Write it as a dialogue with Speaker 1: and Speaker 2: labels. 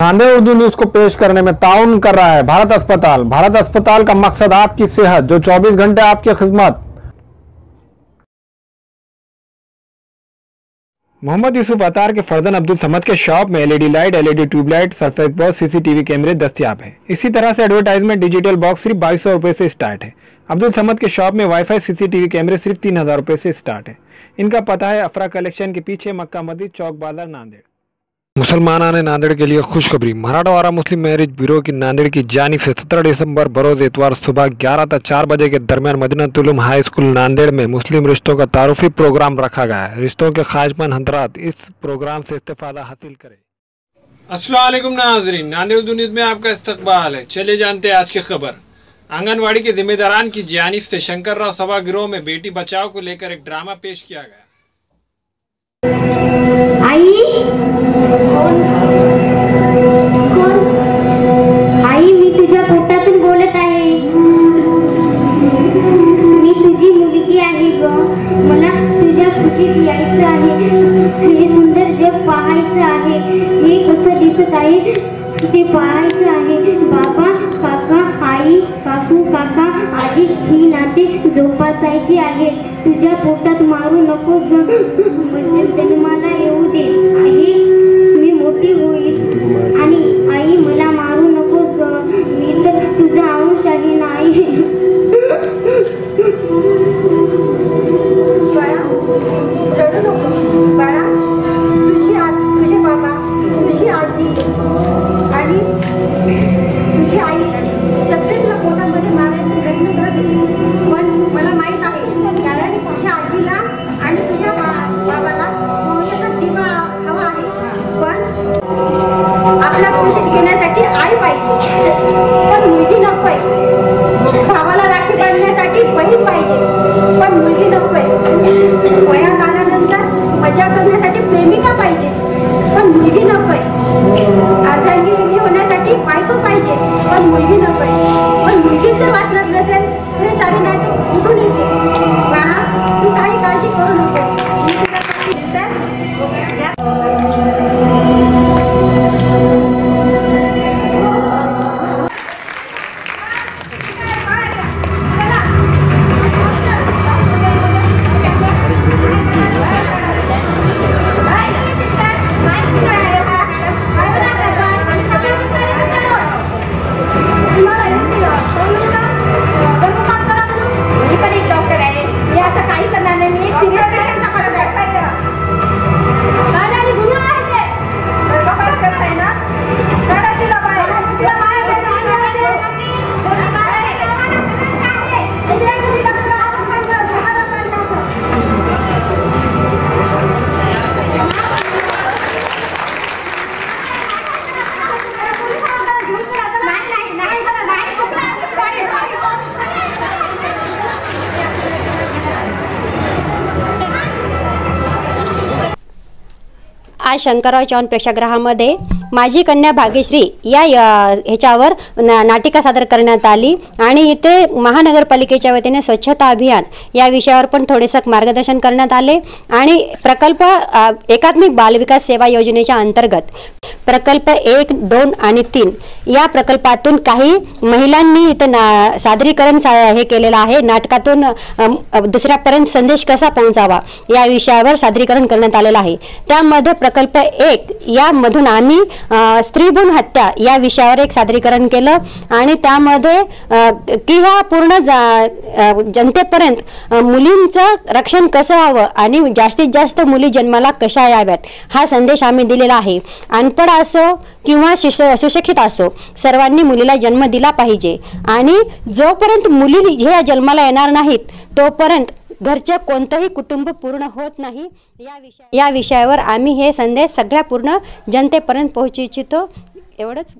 Speaker 1: Nanded Urdu news को पेश करने में ताउन कर रहा है भारत अस्पताल। भारत अस्पताल का मकसद आपकी सेहत, जो 24 घंटे आपकी खिदमत। मोहम्मद यूसुफ अतार के फर्जन अब्दुल समद के शॉप में LED light, LED tubelight, surface box, CCTV कैमरे दस्तियाब हैं। इसी तरह से एडवर्टाइजमेंट डिजिटल बॉक्स सिर्फ 2200 रुपए से स्टार्ट है। अब्दुल समद के शॉप में वाईफाई, सीसीटीवी कैमरे सिर्फ 3000 रुपए से स्टार्ट है। इनका पता है अफरा कलेक्शन के पीछे, मक्का मस्जिद, चौक बाजार, नांदेड़। मुसलमाना ने नांदेड़ के लिए खुशखबरी। मराठवाड़ा मुस्लिम मैरिज ब्यूरो की नांदेड़ की जानिब से 17 दिसंबर बरोज इतवार सुबह 11 से 4 बजे के दरमियान मदीनतुल उलूम हाई स्कूल नांदेड़ में मुस्लिम रिश्तों का तारुफी प्रोग्राम रखा गया है। रिश्तों के ख्वाहिशमंद हज़रात इस प्रोग्राम से इस्तेफादा हासिल करें।
Speaker 2: अस्सलाम वालेकुम नाज़रीन, नांदेड़ उर्दू न्यूज़ में आपका इस्तकबाल है। चले जानते हैं आज की खबर। आंगनवाड़ी के जिम्मेदारान की जानिब से शंकरराव सभागृह में बेटी बचाओ को लेकर एक ड्रामा पेश किया गया।
Speaker 3: आई मी तुझ्या पोटातून बोलत आहे। मी तुझी मुलगी आहे ग, मला तुझ्या खुशीत यायचं आहे। हे सुंदर जग पाहायचं आहे। हे कसं दिसत आहे ते पाहायचं आहे। बाबा, काका, आई, काकू, काका, आजी ही नाते जोपासायची आहे। तुझ्या पोटात मारू नकोस ग, म्हणजे जन्माला येऊ दे। आई मी मोठी होईल आणि आई मला मारू नकोस ग, मी तर तुझा अंश आहे ना आई।
Speaker 4: बाळा रडू नको बाळा, तुझे बाबा, तुझी आजी आणि तुझी आई सगळे तुला पोटामध्ये मारायचे प्रयत्न करत होते, पण मला माहीत आहे कारण तुझ्या आजीला आणि तुझ्या बाबाला वंशाचा दिवा हवा आहे। पण आपल्या वंशात घेण्यासाठी आई पाहिजे, पण मुलगी नकोय। भावाला राखी बांधण्यासाठी बहीण पाहिजे, पण मुलगी नकोय। वयात आल्यानंतर मजा करण्यासाठी प्रेमिका पाहिजे, पण मुलगी नकोय। अर्धांगिनी होण्यासाठी बायको पाहिजे, पण मुलगी नकोय। पण मुलगी जर वाटत नसेल तर सारी नाते कुठून येते। बाळा, तू काही काळजी करू नको।
Speaker 5: आज शंकरराव चव्हाण प्रेक्षागृहामध्ये माझी कन्या भाग्यश्री या ह्याच्यावर नाटिका सादर करण्यात आली आणि इथे महानगरपालिकेच्या वतीने स्वच्छता अभियान या विषयावर पण थोडेसं मार्गदर्शन करण्यात आले। आणि प्रकल्प एकात्मिक बालविकास सेवा योजनेच्या अंतर्गत प्रकल्प 1, 2 आणि 3 या प्रकल्पातून काही महिलांनी इथं सादरीकरण हे केलेलं आहे। नाटकातून दुसऱ्यापर्यंत संदेश कसा पोहोचावा या विषयावर सादरीकरण करण्यात आलेलं आहे। त्यामध्ये प्रकल्प 1 यामधून आम्ही स्त्रीभ्रूण हत्या या विषयावर एक सादरीकरण केलं आणि त्यामध्ये की ह्या पूर्ण जनतेपर्यंत मुलींचं रक्षण कसं व्हावं आणि जास्तीत जास्त मुली जन्माला कशा याव्यात हा संदेश आम्ही दिलेला आहे। अनपढ असो किंवा सुशिक्षित असो, सर्वांनी मुलीला जन्म दिला पाहिजे आणि जोपर्यंत मुली ह्या जन्माला येणार नाहीत तोपर्यंत घरचे कोणतंही कुटुंब पूर्ण होत नाही। या विषयावर आम्ही हे संदेश सगळ्या पूर्ण जनतेपर्यंत पोहोचू इच्छितो। एवढंच।